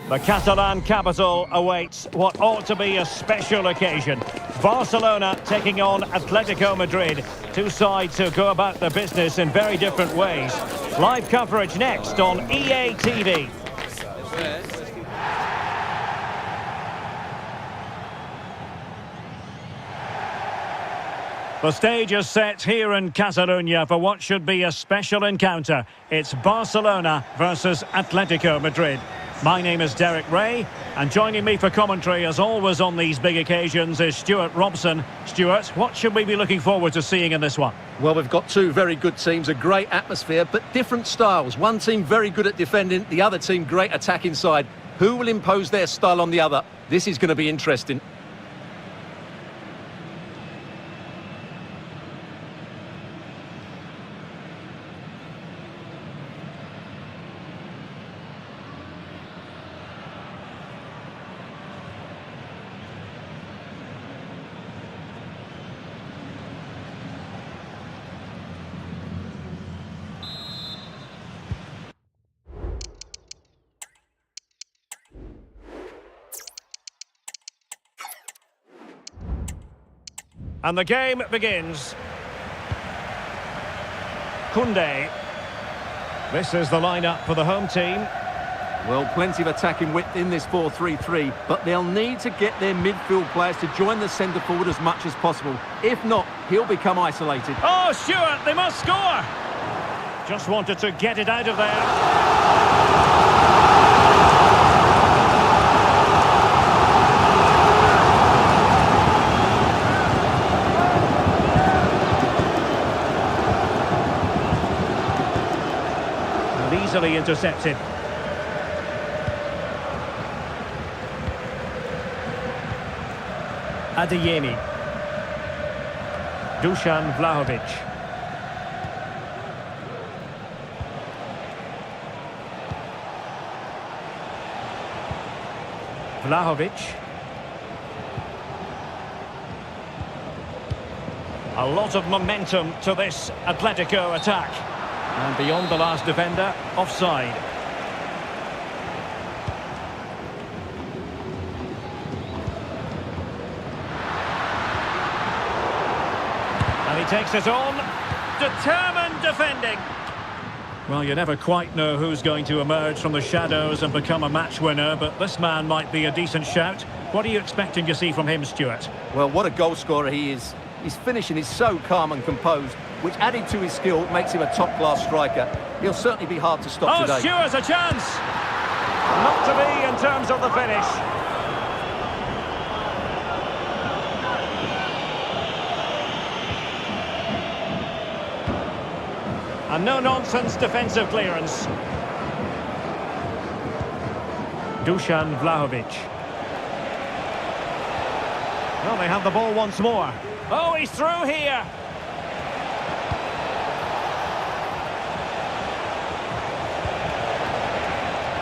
The Catalan capital awaits what ought to be a special occasion. Barcelona taking on Atletico Madrid. Two sides who go about their business in very different ways. Live coverage next on EA TV. The stage is set here in Catalonia for what should be a special encounter. It's Barcelona versus Atletico Madrid. My name is Derek Ray, and joining me for commentary, as always on these big occasions, is Stuart Robson. Stuart, what should we be looking forward to seeing in this one? Well, we've got two very good teams, a great atmosphere, but different styles. One team very good at defending, the other team great attack inside. Who will impose their style on the other? This is going to be interesting. And the game begins. Koundé. This is the lineup for the home team. Well, plenty of attacking width in this 4-3-3, but they'll need to get their midfield players to join the centre forward as much as possible. If not, he'll become isolated. Oh, Stuart, they must score! Just wanted to get it out of there. Easily intercepted. Adeyemi. Dusan Vlahovic. Vlahovic. A lot of momentum to this Atletico attack. And beyond the last defender, offside. And he takes it on. Determined defending. Well, you never quite know who's going to emerge from the shadows and become a match winner, but this man might be a decent shout. What are you expecting to see from him, Stuart? Well, what a goal scorer he is. His finishing is so calm and composed, which added to his skill makes him a top-class striker. He'll certainly be hard to stop today. Oh, Stuart's a chance! Not to be in terms of the finish. A no-nonsense defensive clearance. Dusan Vlahovic. Well, they have the ball once more. Oh, he's through here!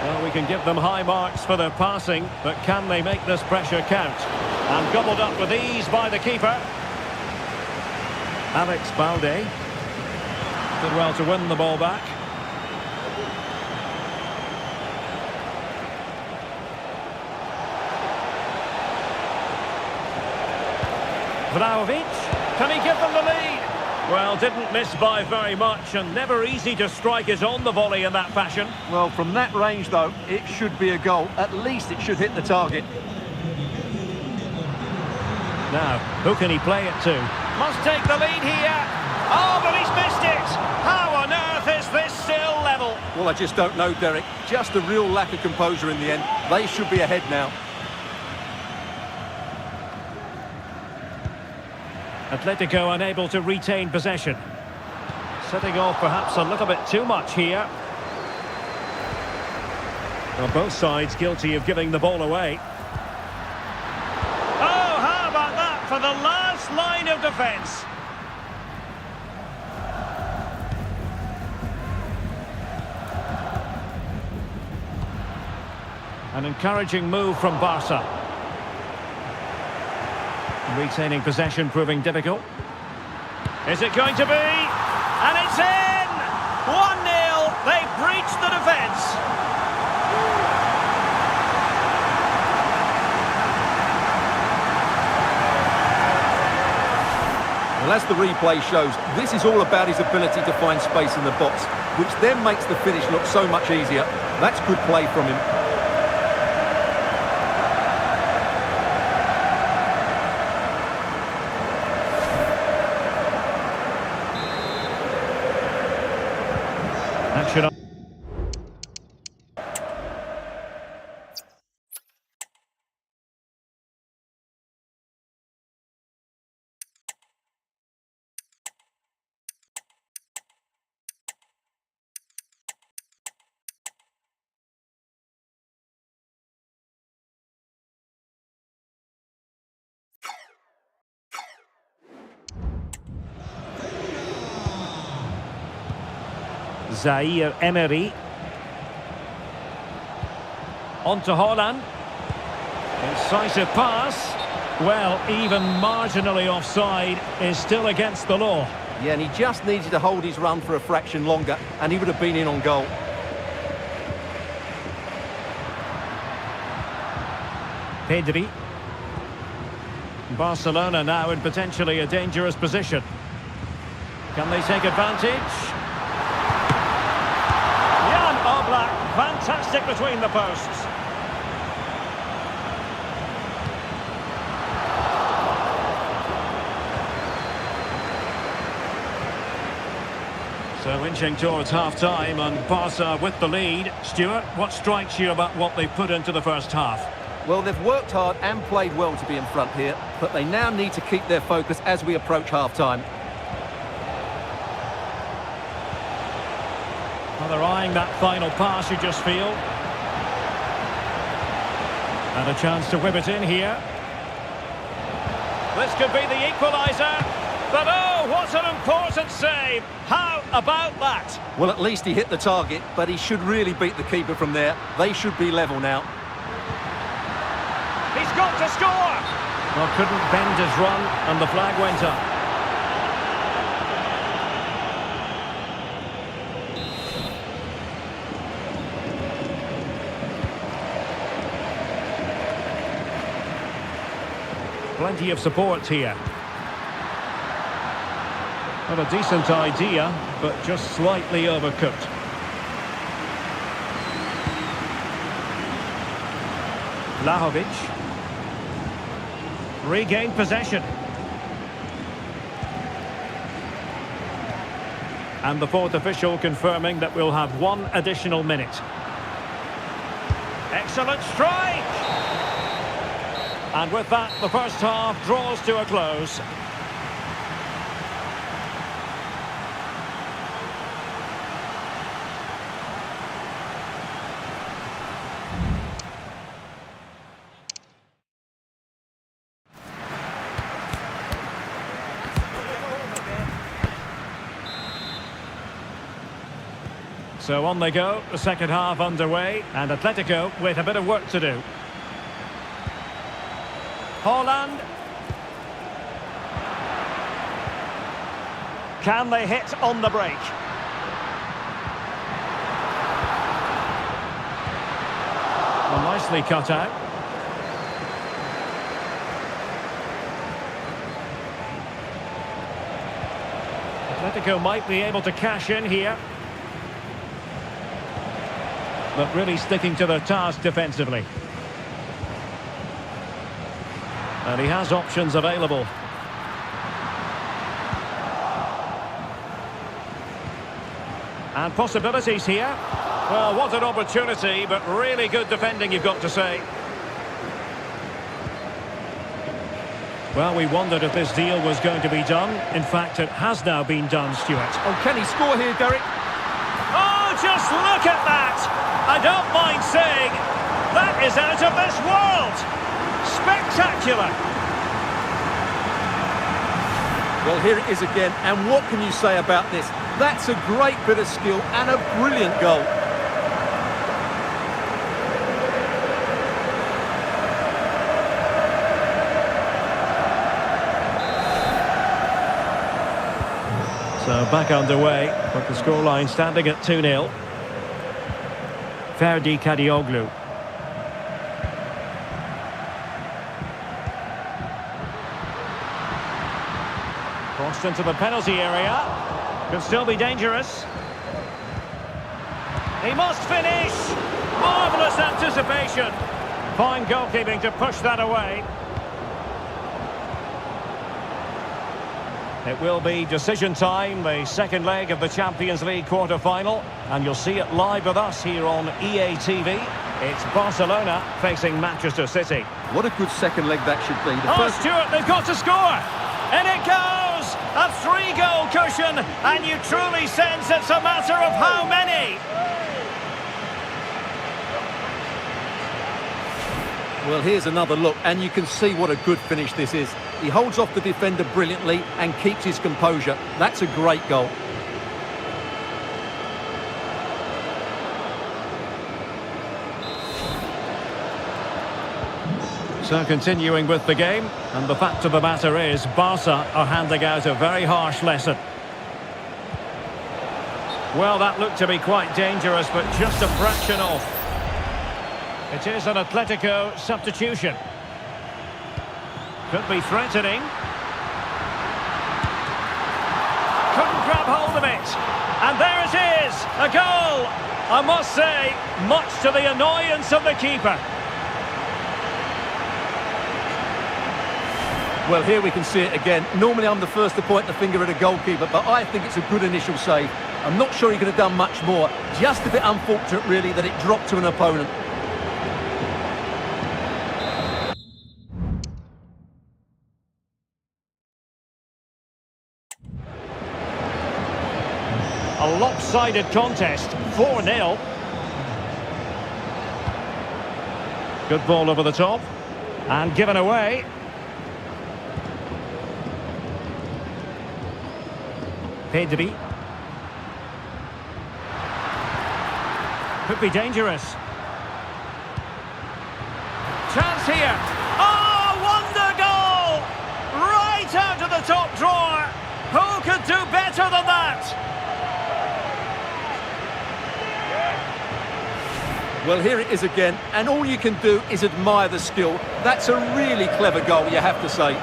Well, we can give them high marks for their passing, but can they make this pressure count? And gobbled up with ease by the keeper. Alex Balde. Did well to win the ball back. Vlahovic, can he give them the lead? Well, didn't miss by very much, and never easy to strike it on the volley in that fashion. Well, from that range, though, it should be a goal. At least it should hit the target. Now, who can he play it to? Must take the lead here. Oh, but he's missed it. How on earth is this still level? Well, I just don't know, Derek. Just a real lack of composure in the end. They should be ahead now. Atletico unable to retain possession. Setting off perhaps a little bit too much here. Well, both sides guilty of giving the ball away. Oh, how about that for the last line of defence? An encouraging move from Barca. Retaining possession proving difficult. Is it going to be? And it's in! 1-0. They breached the defence. Well, as the replay shows, this is all about his ability to find space in the box, which then makes the finish look so much easier. That's good play from him. Action on. Zaire Emery. On to Haaland. Incisive pass. Well, even marginally offside is still against the law. Yeah, and he just needed to hold his run for a fraction longer, and he would have been in on goal. Pedri. Barcelona now in potentially a dangerous position. Can they take advantage? Jan Oblak, fantastic between the posts. So inching towards half-time and Barca with the lead. Stuart, what strikes you about what they put into the first half? Well, they've worked hard and played well to be in front here, but they now need to keep their focus as we approach half-time. Well, they're eyeing that final pass, you just feel. And a chance to whip it in here. This could be the equaliser. But oh, what an important save. How about that? Well, at least he hit the target, but he should really beat the keeper from there. They should be level now. He's got to score! Well, couldn't bend his run, and the flag went up. Plenty of support here. Well, a decent idea, but just slightly overcooked. Vlahovic. Regained possession. And the fourth official confirming that we'll have one additional minute. Excellent strike! And with that, the first half draws to a close. So on they go, the second half underway, and Atletico with a bit of work to do. Haaland. Can they hit on the break? Well, nicely cut out. Atletico might be able to cash in here. But really sticking to their task defensively. And he has options available. And possibilities here. Well, what an opportunity, but really good defending, you've got to say. Well, we wondered if this deal was going to be done. In fact, it has now been done, Stuart. Oh, can he score here, Derek? Oh, just look at that! I don't mind saying, that is out of this world! Spectacular! Well, here it is again, and what can you say about this? That's a great bit of skill and a brilliant goal. So back underway, but the scoreline standing at 2-0. Ferdi Kadioglu. Crossed into the penalty area. Could still be dangerous. He must finish! Marvellous anticipation. Fine goalkeeping to push that away. It will be decision time, the second leg of the Champions League quarter-final, and you'll see it live with us here on EA TV. It's Barcelona facing Manchester City. What a good second leg that should be. Stuart, they've got to score! And it goes! A 3-goal cushion, and you truly sense it's a matter of how many? Well, here's another look, and you can see what a good finish this is. He holds off the defender brilliantly and keeps his composure. That's a great goal. So continuing with the game, and the fact of the matter is Barca are handing out a very harsh lesson. Well, that looked to be quite dangerous, but just a fraction off. It is an Atletico substitution. Could be threatening. Couldn't grab hold of it. And there it is, a goal. I must say, much to the annoyance of the keeper. Well, here we can see it again. Normally I'm the first to point the finger at a goalkeeper, but I think it's a good initial save. I'm not sure he could have done much more. Just a bit unfortunate, really, that it dropped to an opponent. A lopsided contest, 4-0. Good ball over the top. And given away. Pedri. Could be dangerous. Chance here. Oh, wonder goal! Right out of the top drawer. Who could do better than that? Well, here it is again, and all you can do is admire the skill. That's a really clever goal, you have to say.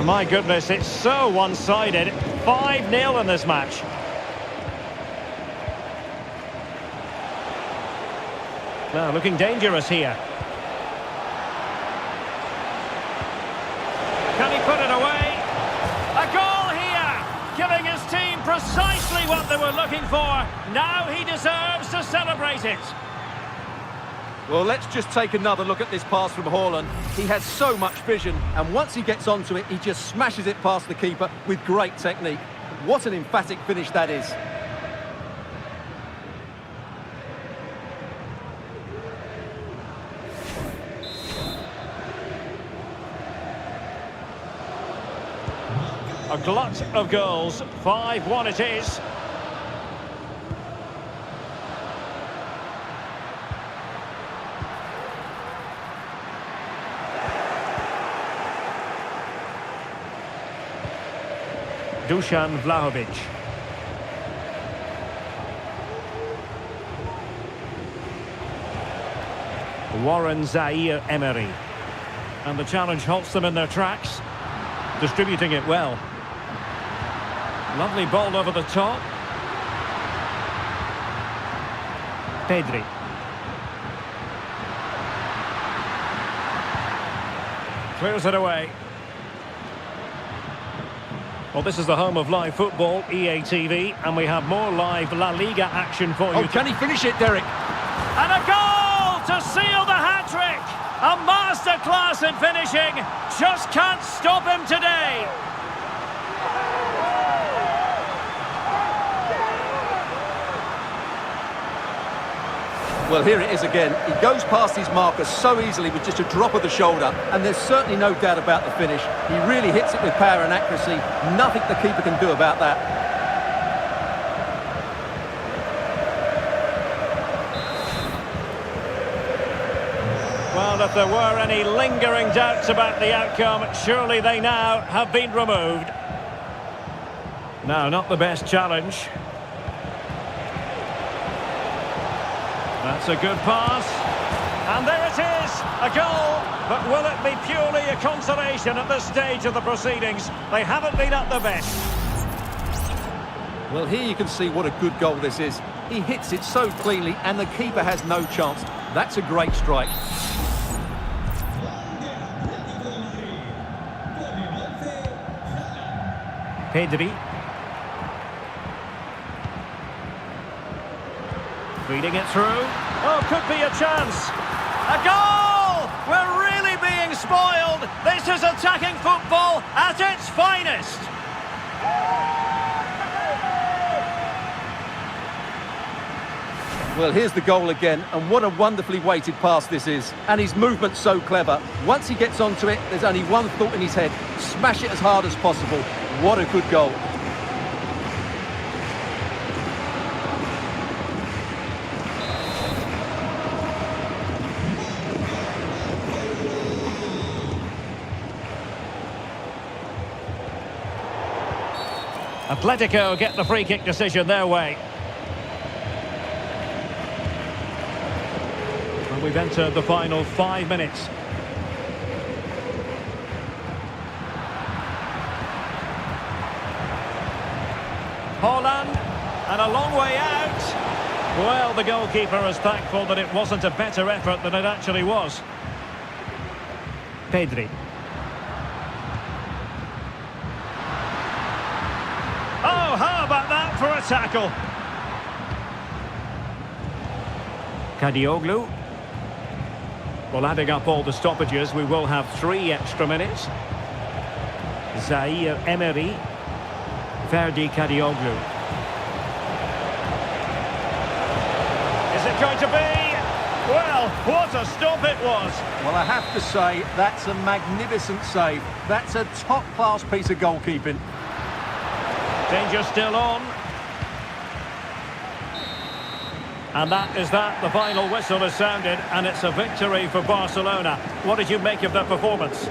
My goodness, it's so one-sided. 5-0 in this match. Now, looking dangerous here. Can he put it away? A goal here! Giving his team precisely what they were looking for. Now he deserves to celebrate it. Well, let's just take another look at this pass from Haaland. He has so much vision, and once he gets onto it, he just smashes it past the keeper with great technique. What an emphatic finish that is. A glut of goals. 5-1 it is. Dusan Vlahovic. Warren Zaire Emery. And the challenge halts them in their tracks. Distributing it well. Lovely ball over the top. Pedri. Clears it away. Well, this is the home of live football, EA TV, and we have more live La Liga action for you. Oh, can he finish it, Derek? And a goal to seal the hat-trick! A masterclass in finishing. Just can't stop him today. Well, here it is again. He goes past his marker so easily with just a drop of the shoulder, and there's certainly no doubt about the finish. He really hits it with power and accuracy. Nothing the keeper can do about that. Well, if there were any lingering doubts about the outcome, surely they now have been removed. No, not the best challenge. That's a good pass. And there it is, a goal. But will it be purely a consolation at this stage of the proceedings? They haven't been at their best. Well, here you can see what a good goal this is. He hits it so cleanly, and the keeper has no chance. That's a great strike. Pedri. Feeding it through. Oh, could be a chance. A goal! We're really being spoiled. This is attacking football at its finest. Well, here's the goal again, and what a wonderfully weighted pass this is. And his movement's so clever. Once he gets onto it, there's only one thought in his head. Smash it as hard as possible. What a good goal. Atletico get the free kick decision their way. And we've entered the final 5 minutes. Haaland, and a long way out. Well, the goalkeeper is thankful that it wasn't a better effort than it actually was. Pedri. Oh, how about that for a tackle? Kadioglu. Well, adding up all the stoppages, we will have 3 extra minutes. Zaire Emery. Ferdi Kadioglu. Is it going to be? Well, what a stop it was. Well, I have to say, that's a magnificent save. That's a top-class piece of goalkeeping. Danger still on. And that is that. The final whistle has sounded, and it's a victory for Barcelona. What did you make of their performance?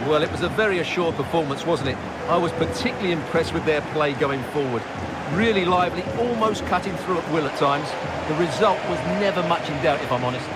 Well, it was a very assured performance, wasn't it? I was particularly impressed with their play going forward. Really lively, almost cutting through at will at times. The result was never much in doubt, if I'm honest.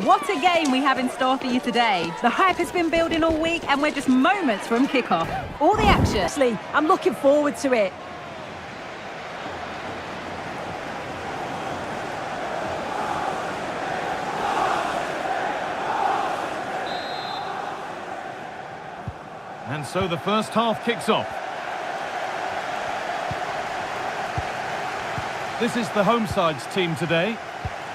What a game we have in store for you today. The hype has been building all week and we're just moments from kickoff. All the action. Honestly, I'm looking forward to it. And so the first half kicks off. This is the home side's team today.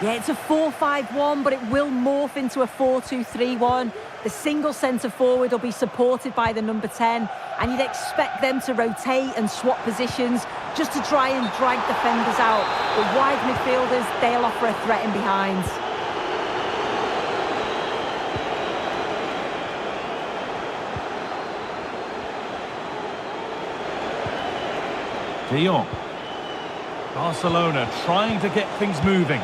Yeah, it's a 4-5-1, but it will morph into a 4-2-3-1. The single centre forward will be supported by the number 10, and you'd expect them to rotate and swap positions just to try and drag defenders out. The wide midfielders, they'll offer a threat in behind. De Jong. Barcelona trying to get things moving.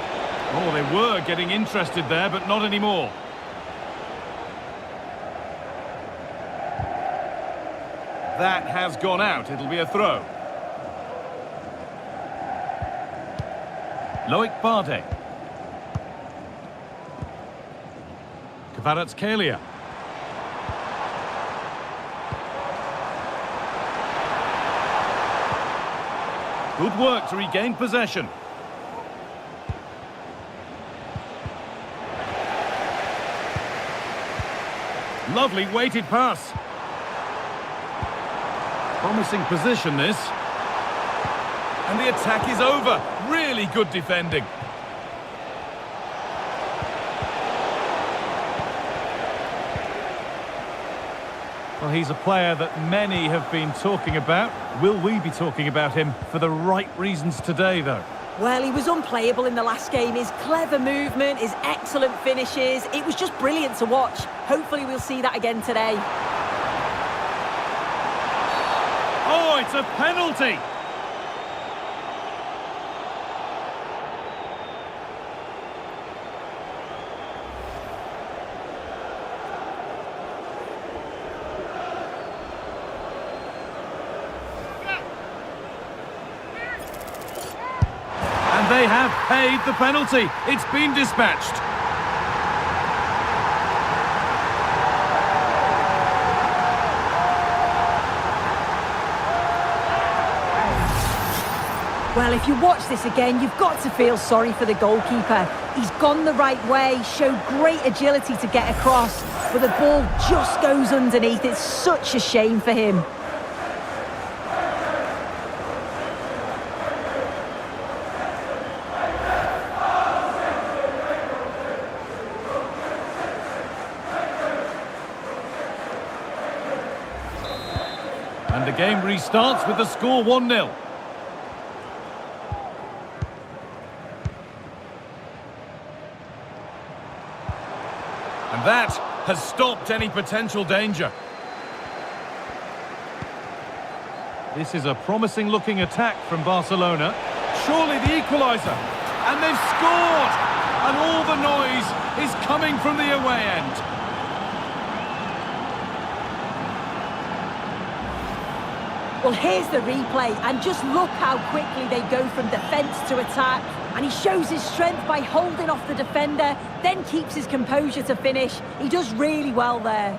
Oh, they were getting interested there, but not anymore. That has gone out. It'll be a throw. Loic Bardet. Kvaratskhelia. Good work to regain possession. Lovely weighted pass. Promising position, this. And the attack is over. Really good defending. Well, he's a player that many have been talking about. Will we be talking about him for the right reasons today, though? Well, he was unplayable in the last game. His clever movement, his excellent finishes, it was just brilliant to watch. Hopefully we'll see that again today. Oh, it's a penalty! They have paid the penalty. It's been dispatched. Well, if you watch this again, you've got to feel sorry for the goalkeeper. He's gone the right way, showed great agility to get across, but the ball just goes underneath. It's such a shame for him. And the game restarts with the score 1-0. And that has stopped any potential danger. This is a promising-looking attack from Barcelona. Surely the equaliser. And they've scored! And all the noise is coming from the away end. Well, here's the replay, and just look how quickly they go from defence to attack. And he shows his strength by holding off the defender, then keeps his composure to finish. He does really well there.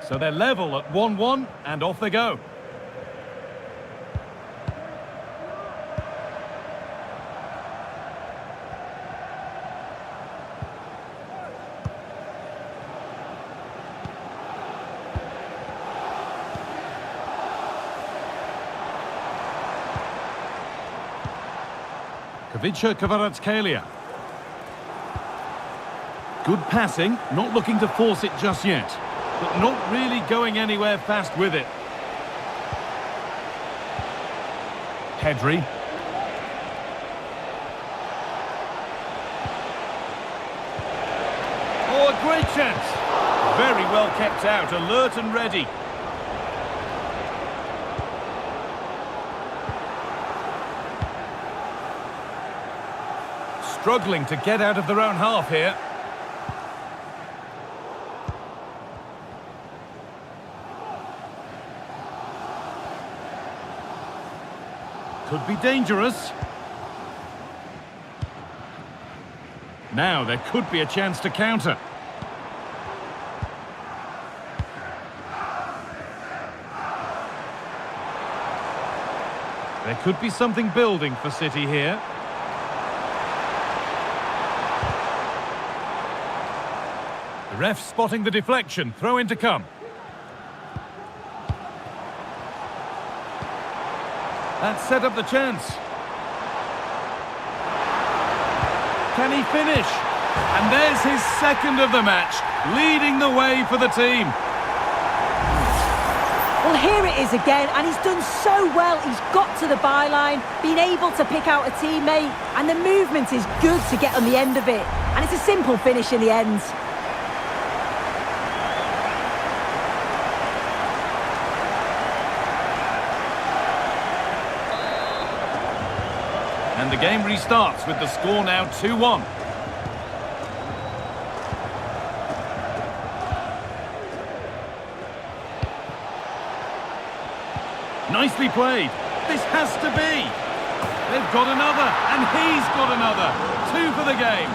So they're level at 1-1, and off they go. Khvicha Kvaratskhelia. Good passing, not looking to force it just yet, but not really going anywhere fast with it. Pedri. Oh, a great chance. Very well kept out, alert and ready. Struggling to get out of their own half here. Could be dangerous. Now there could be a chance to counter. There could be something building for City here. The ref spotting the deflection, throw in to come. That set up the chance. Can he finish? And there's his second of the match, leading the way for the team. Well, here it is again, and he's done so well. He's got to the byline, been able to pick out a teammate, and the movement is good to get on the end of it. And it's a simple finish in the end. And the game restarts with the score now 2-1. Nicely played. This has to be. They've got another, and he's got another. 2 for the game.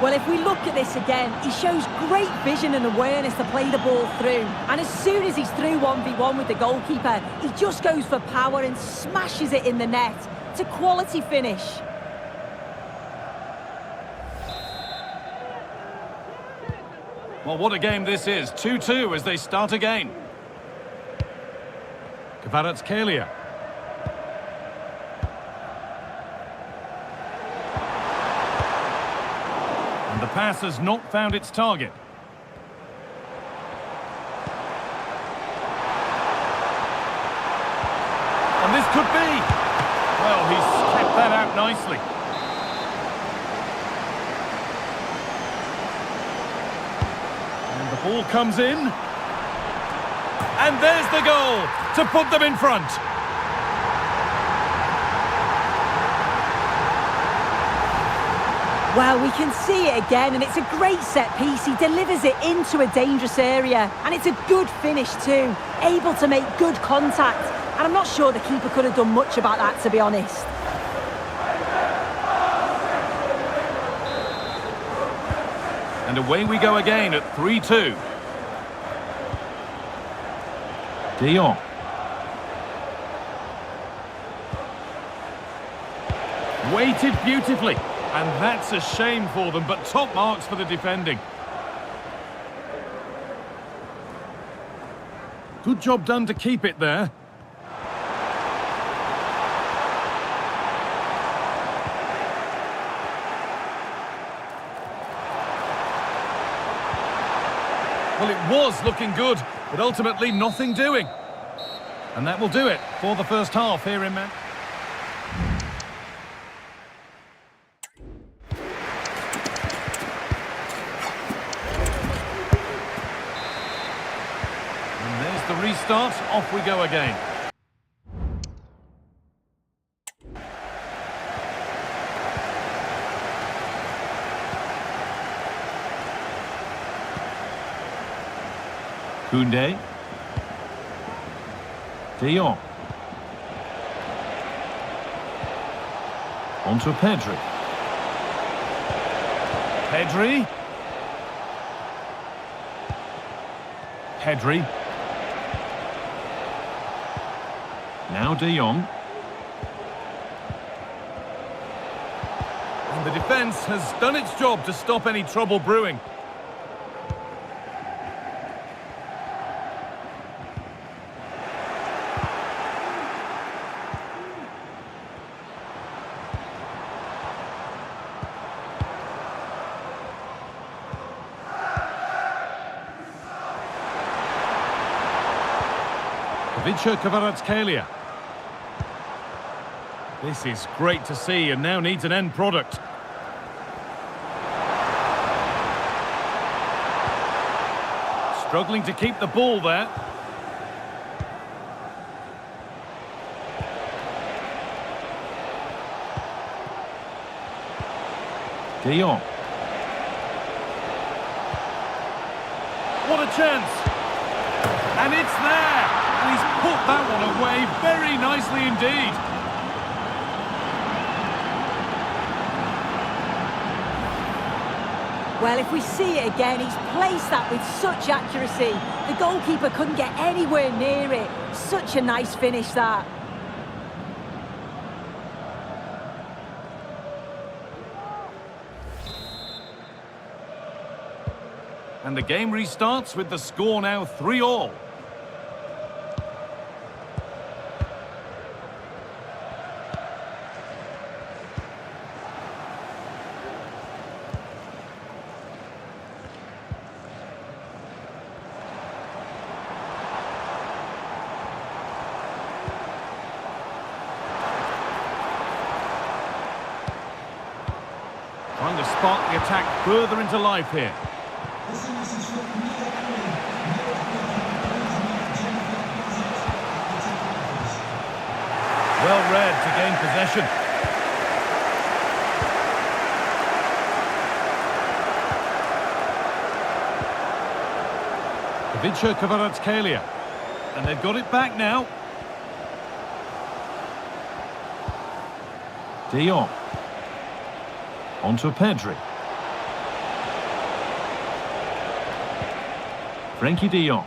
Well, if we look at this again, he shows great vision and awareness to play the ball through. And as soon as he's through 1v1 with the goalkeeper, he just goes for power and smashes it in the net. It's a quality finish. Well, what a game this is. 2-2 as they start again. Kvaratskhelia. And the pass has not found its target. And this could be. Well, he's kept that out nicely. The ball comes in. And there's the goal to put them in front. Well, we can see it again, and it's a great set piece. He delivers it into a dangerous area, and it's a good finish too. Able to make good contact, and I'm not sure the keeper could have done much about that, to be honest. And away we go again at 3-2. De Jong. Weighted beautifully. And that's a shame for them, but top marks for the defending. Good job done to keep it there. Well, it was looking good, but ultimately nothing doing. And that will do it for the first half here in Manchester. And there's the restart. Off we go again. Koundé. De Jong. On to Pedri. Pedri. Pedri. Now De Jong. And the defence has done its job to stop any trouble brewing. Ivica Kvaratskhelia. This is great to see and now needs an end product. Struggling to keep the ball there. De Jong. What a chance! And it's there! And he's put that one away very nicely indeed. Well, if we see it again, he's placed that with such accuracy. The goalkeeper couldn't get anywhere near it. Such a nice finish, that. And the game restarts with the score now 3-3. Trying to spark the attack further into life here. Well read to gain possession. Ivica Kvaratskhelia. And they've got it back now. De Jong. On to Pedri. Frenkie de Jong.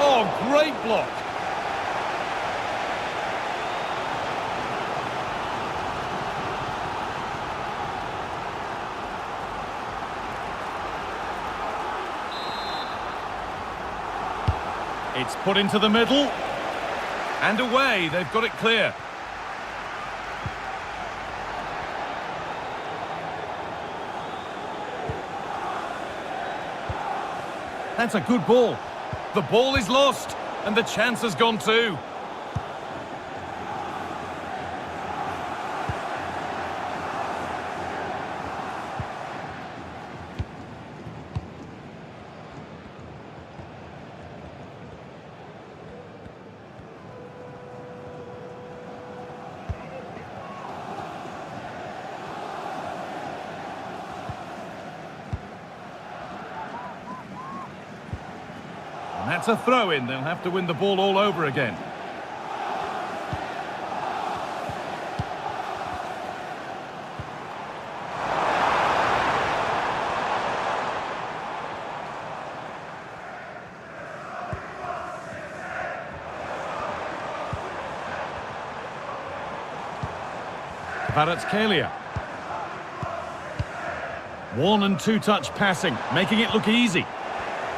Oh, great block. It's put into the middle. And away, they've got it clear. That's a good ball. The ball is lost, and the chance has gone too. That's a throw-in. They'll have to win the ball all over again. Kvaratskhelia. One and two touch passing, making it look easy.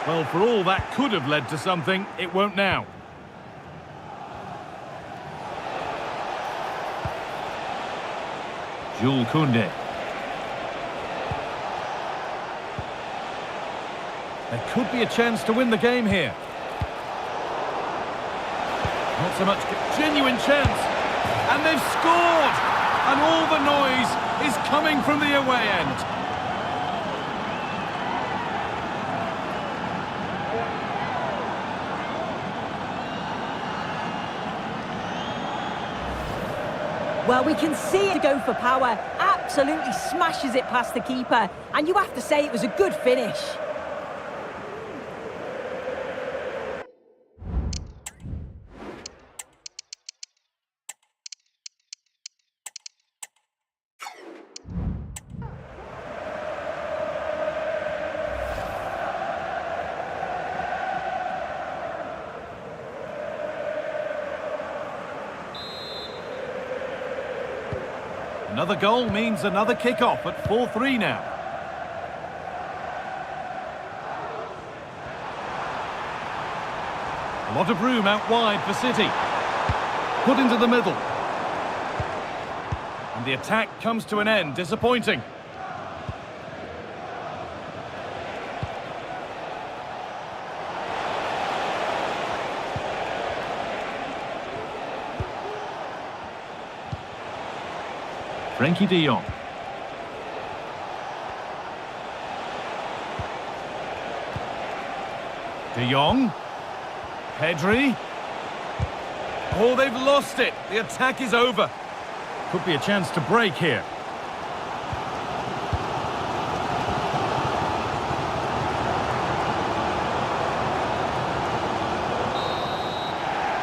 Well, for all that could have led to something, it won't now. Jules Koundé. There could be a chance to win the game here. Not so much, genuine chance. And they've scored! And all the noise is coming from the away end. Well, we can see it go for power, absolutely smashes it past the keeper, and you have to say it was a good finish. Another goal means another kick-off at 4-3 now. A lot of room out wide for City. Put into the middle. And the attack comes to an end, disappointing. Frenkie de Jong. De Jong. Pedri. Oh, they've lost it. The attack is over. Could be a chance to break here.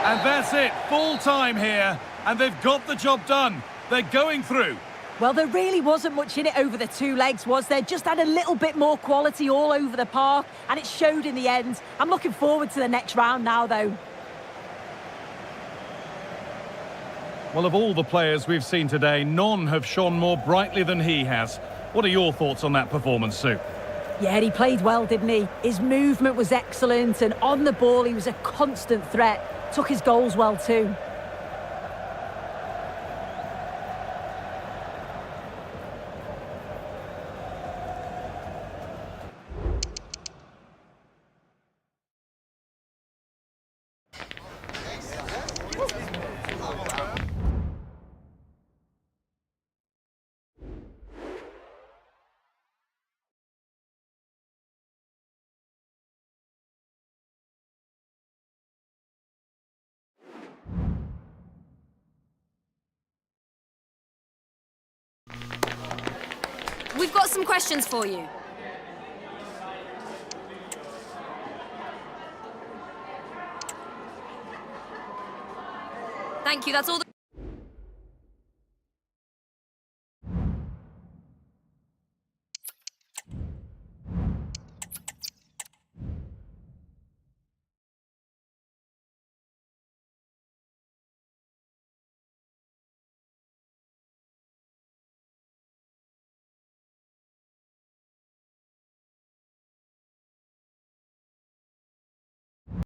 And that's it, full time here, and they've got the job done. They're going through. Well, there really wasn't much in it over the two legs, was there? Just had a little bit more quality all over the park, and it showed in the end. I'm looking forward to the next round now, though. Well, of all the players we've seen today, none have shone more brightly than he has. What are your thoughts on that performance, Sue? Yeah, he played well, didn't he? His movement was excellent, and on the ball, he was a constant threat. Took his goals well, too. We've got some questions for you. Thank you, that's all.